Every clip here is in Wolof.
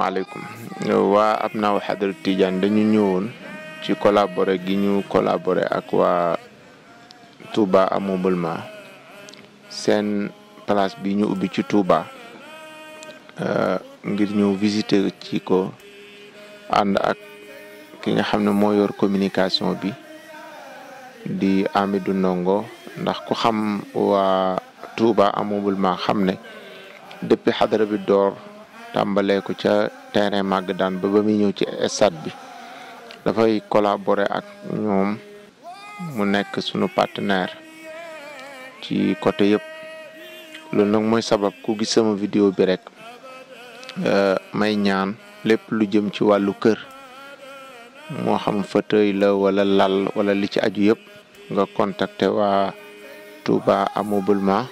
asalaamaaleykum waa Abnaa Hadrat Tidiane dañu ñëwoon ci collaborer gi ñu collaborer ak waa Touba Ameublement seen place bi ñu ubbi ci Touba ngir ñëw visiter ci ko ànd ak ki nga xam ne moo yor communication bi di Amidou Ndongo ndax ku xam waa Touba Ameublement xam ne depuis xadara bi door tàmbalee ko ca terrain Magadan ba muy ñëw ci stade bi dafay collaborer ak ñoom mu nekk sunu partenaire ci côté yëpp loolu nag mooy sabab ku gis sama vidéo bi rek may ñaan lépp lu jëm ci wàllu kër moo xam fauteuil la wala lal wala li ci aju yëpp nga contacter waa Touba Ameublement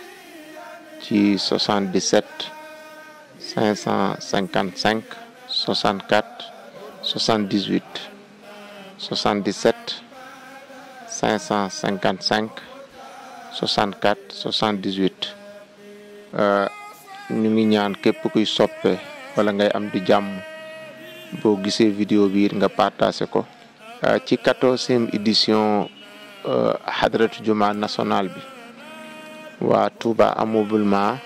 ci 77 555 64 78 77 555 64 78 ñu ngi ñaan képp kuy soppe wala ngay am di jàmm boo gisee vidéo bi nga partagé ko ci 14e édition Hadratu Juma national bi waa Touba Ameublement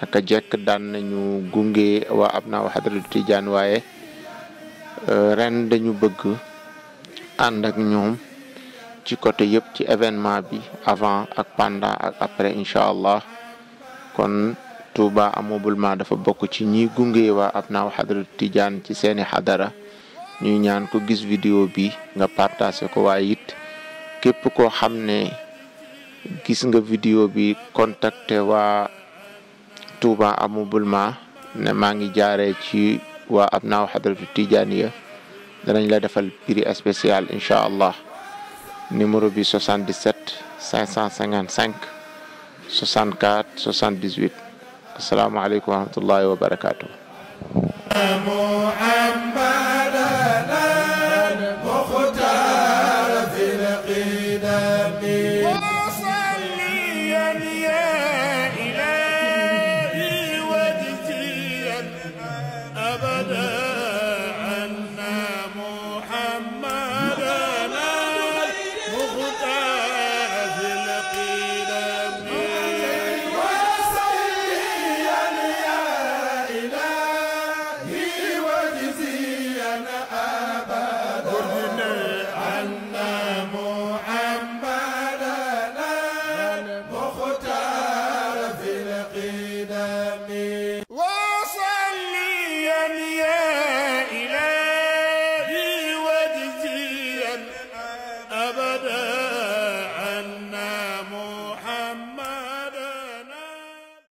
naka jekk daan nañu gunge waa Abnaa Hadratu Tidiane waaye ren dañu bëgg ànd ak ñoom ci côté yëpp ci événement bi avant ak pendant ak après incha allah kon Touba Ameublement dafa bokk ci ñi gunge waa Abnaa Hadratu Tidiane ci seeni xadara ñuy ñaan ko gis vidéo bi nga partagé ko waaye it képp koo xam ne gis nga vidéo bi contacté waa Touba Ameublement ne maa ngi jaaree ci waa Abnaa Hadratu Tidiane ya danañ la defal prix spécial incha allah numéro bi 77 555 64 78 asalaamaaleykum wa rahmatullahi wa barakatuh.